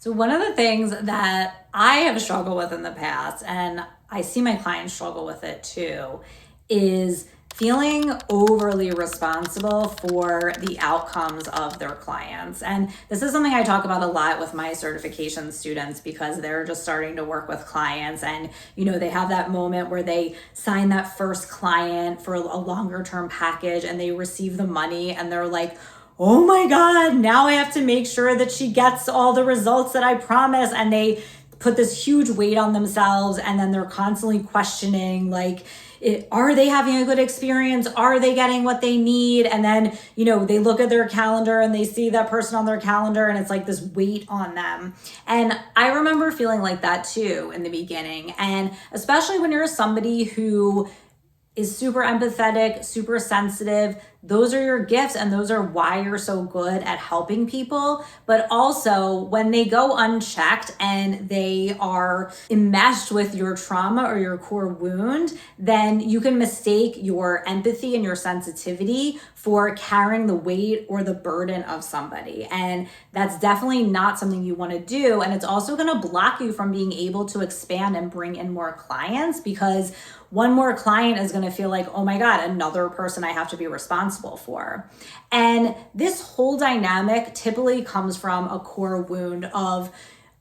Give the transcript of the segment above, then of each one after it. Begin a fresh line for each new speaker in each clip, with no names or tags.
So one of the things that I have struggled with in the past, and I see my clients struggle with it too, is feeling overly responsible for the outcomes of their clients. And this is something I talk about a lot with my certification students because they're just starting to work with clients and, they have that moment where they sign that first client for a longer term package and they receive the money and they're like, oh my God, now I have to make sure that she gets all the results that I promised. And they put this huge weight on themselves. And then they're constantly questioning, are they having a good experience? Are they getting what they need? And then, they look at their calendar and they see that person on their calendar and it's like this weight on them. And I remember feeling like that too in the beginning. And especially when you're somebody who is super empathetic, super sensitive. Those are your gifts and those are why you're so good at helping people. But also when they go unchecked and they are enmeshed with your trauma or your core wound, then you can mistake your empathy and your sensitivity for carrying the weight or the burden of somebody. And that's definitely not something you want to do. And it's also going to block you from being able to expand and bring in more clients because one more client is going to feel like, oh my God, another person I have to be responsible for. And this whole dynamic typically comes from a core wound of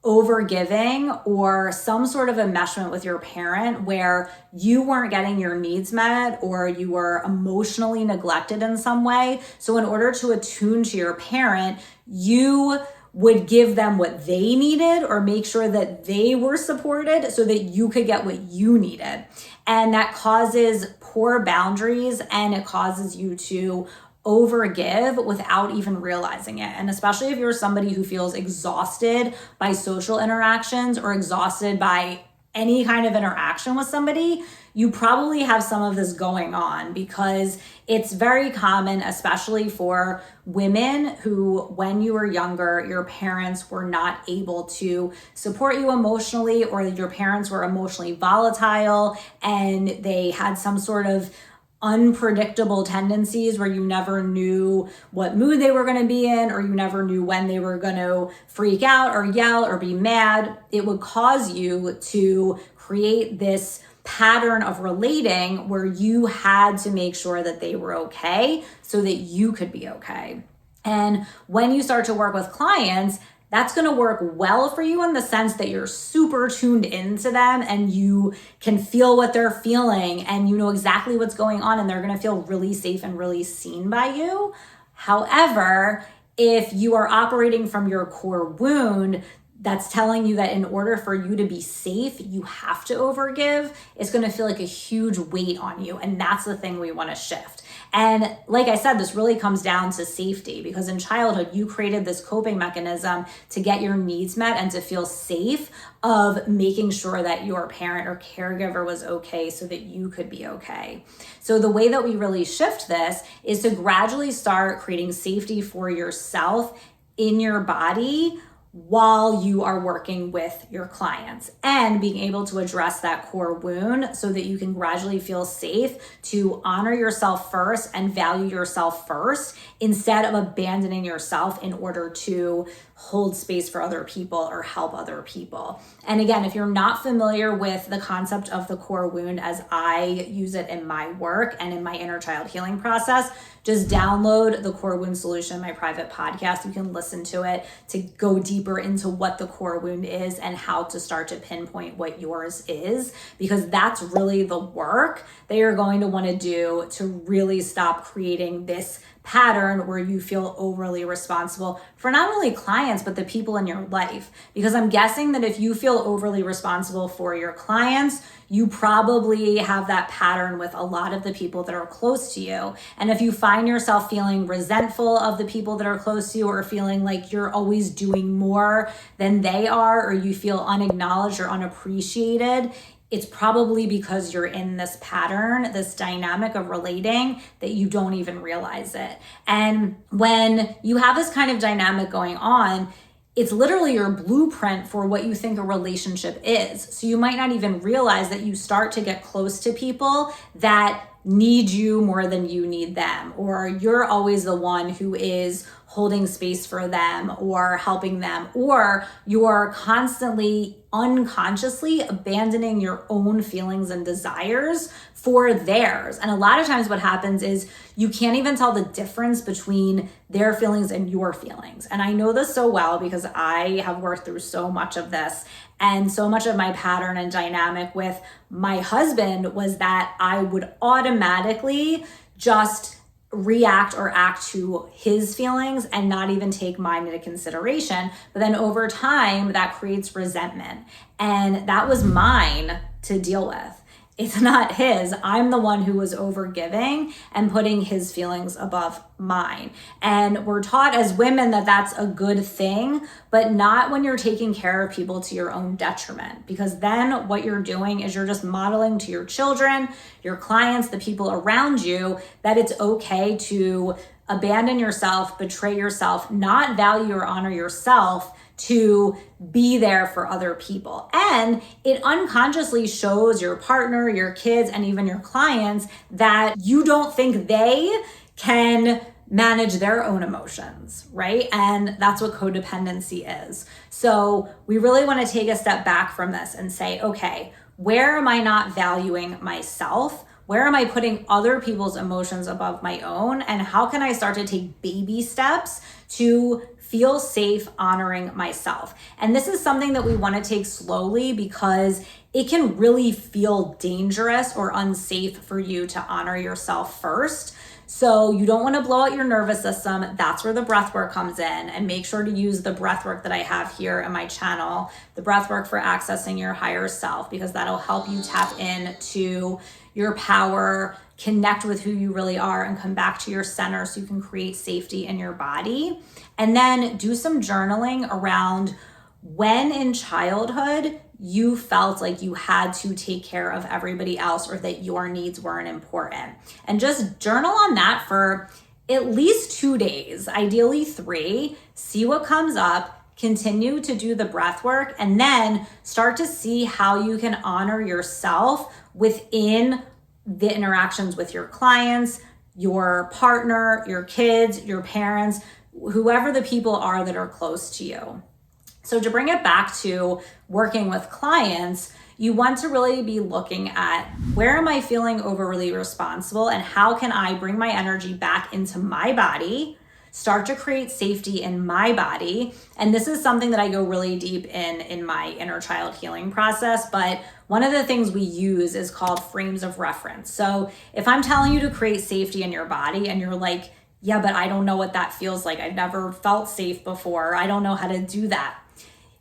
overgiving or some sort of enmeshment with your parent where you weren't getting your needs met or you were emotionally neglected in some way. So in order to attune to your parent, you would give them what they needed or make sure that they were supported so that you could get what you needed. And that causes poor boundaries and it causes you to overgive without even realizing it. And especially if you're somebody who feels exhausted by social interactions or exhausted by any kind of interaction with somebody, you probably have some of this going on because it's very common, especially for women who, when you were younger, your parents were not able to support you emotionally or your parents were emotionally volatile and they had some sort of unpredictable tendencies where you never knew what mood they were going to be in or you never knew when they were going to freak out or yell or be mad. It would cause you to create this pattern of relating where you had to make sure that they were okay so that you could be okay. And when you start to work with clients, that's going to work well for you in the sense that you're super tuned into them and you can feel what they're feeling and you know exactly what's going on and they're going to feel really safe and really seen by you. However, if you are operating from your core wound, that's telling you that in order for you to be safe, you have to overgive, it's going to feel like a huge weight on you. And that's the thing we want to shift. And like I said, this really comes down to safety because in childhood, you created this coping mechanism to get your needs met and to feel safe of making sure that your parent or caregiver was okay so that you could be okay. So the way that we really shift this is to gradually start creating safety for yourself in your body while you are working with your clients and being able to address that core wound so that you can gradually feel safe to honor yourself first and value yourself first instead of abandoning yourself in order to hold space for other people or help other people. And again, if you're not familiar with the concept of the core wound as I use it in my work and in my inner child healing process, just download the Core Wound Solution, my private podcast. You can listen to it to go deeper into what the core wound is and how to start to pinpoint what yours is, because that's really the work that you're going to want to do to really stop creating this pattern where you feel overly responsible for not only clients, but the people in your life. Because I'm guessing that if you feel overly responsible for your clients, you probably have that pattern with a lot of the people that are close to you. And if you find yourself feeling resentful of the people that are close to you or feeling like you're always doing more than they are, or you feel unacknowledged or unappreciated, it's probably because you're in this pattern, this dynamic of relating that you don't even realize it. And when you have this kind of dynamic going on, it's literally your blueprint for what you think a relationship is. So you might not even realize that you start to get close to people that need you more than you need them, or you're always the one who is holding space for them or helping them, or you're constantly unconsciously abandoning your own feelings and desires for theirs. And a lot of times what happens is you can't even tell the difference between their feelings and your feelings. And I know this so well because I have worked through so much of this, and so much of my pattern and dynamic with my husband was that I would automatically just react or act to his feelings and not even take mine into consideration. But then over time, that creates resentment. And that was mine to deal with. It's not his. I'm the one who was overgiving and putting his feelings above mine. And we're taught as women that that's a good thing, but not when you're taking care of people to your own detriment. Because then what you're doing is you're just modeling to your children, your clients, the people around you, that it's okay to abandon yourself, betray yourself, not value or honor yourself to be there for other people. And it unconsciously shows your partner, your kids, and even your clients that you don't think they can manage their own emotions, right? And that's what codependency is. So we really want to take a step back from this and say, okay, where am I not valuing myself? Where am I putting other people's emotions above my own? And how can I start to take baby steps to feel safe honoring myself? And this is something that we want to take slowly because it can really feel dangerous or unsafe for you to honor yourself first. So you don't want to blow out your nervous system. That's where the breath work comes in. And make sure to use the breath work that I have here in my channel, the breath work for accessing your higher self, because that'll help you tap into your power, connect with who you really are, and come back to your center so you can create safety in your body. And then do some journaling around when in childhood you felt like you had to take care of everybody else or that your needs weren't important. And just journal on that for at least 2 days, ideally 3. See what comes up. Continue to do the breath work, and then start to see how you can honor yourself within the interactions with your clients, your partner, your kids, your parents, whoever the people are that are close to you. So to bring it back to working with clients, you want to really be looking at where am I feeling overly responsible and how can I bring my energy back into my body, start to create safety in my body. And this is something that I go really deep in my inner child healing process. But one of the things we use is called frames of reference. So if I'm telling you to create safety in your body and you're like, yeah, but I don't know what that feels like. I've never felt safe before. I don't know how to do that.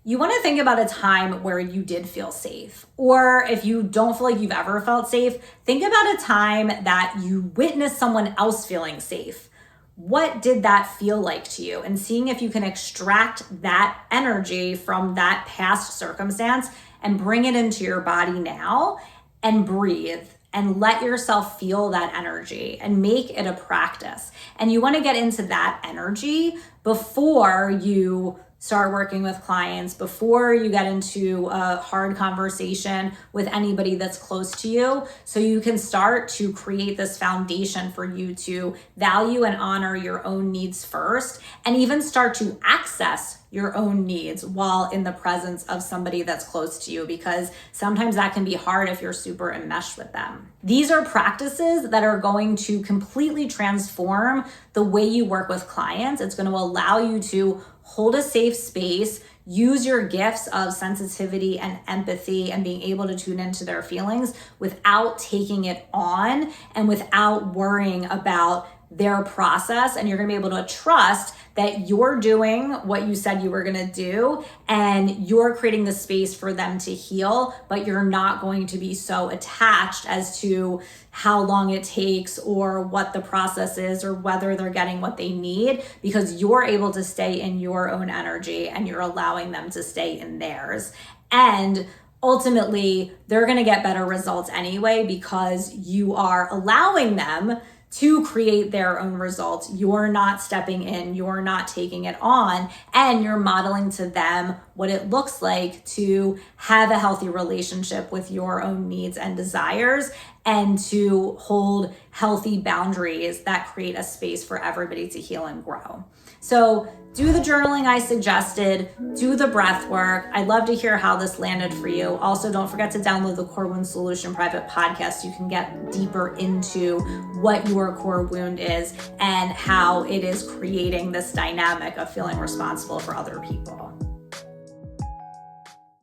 You want to think about a time where you did feel safe. Or if you don't feel like you've ever felt safe, think about a time that you witnessed someone else feeling safe. What did that feel like to you? And seeing if you can extract that energy from that past circumstance and bring it into your body now and breathe and let yourself feel that energy and make it a practice. And you want to get into that energy before you start working with clients, before you get into a hard conversation with anybody that's close to you, so you can start to create this foundation for you to value and honor your own needs first, and even start to access your own needs while in the presence of somebody that's close to you, because sometimes that can be hard if you're super enmeshed with them. These are practices that are going to completely transform the way you work with clients. It's going to allow you to hold a safe space, use your gifts of sensitivity and empathy and being able to tune into their feelings without taking it on and without worrying about their process. And you're going to be able to trust that you're doing what you said you were going to do and you're creating the space for them to heal, but you're not going to be so attached as to how long it takes or what the process is or whether they're getting what they need, because you're able to stay in your own energy and you're allowing them to stay in theirs. And ultimately, they're going to get better results anyway because you are allowing them to create their own results. You're not stepping in, you're not taking it on, and you're modeling to them what it looks like to have a healthy relationship with your own needs and desires, and to hold healthy boundaries that create a space for everybody to heal and grow. So do the journaling I suggested, do the breath work. I'd love to hear how this landed for you. Also, don't forget to download the Core Wound Solution private podcast. You can get deeper into what your core wound is and how it is creating this dynamic of feeling responsible for other people.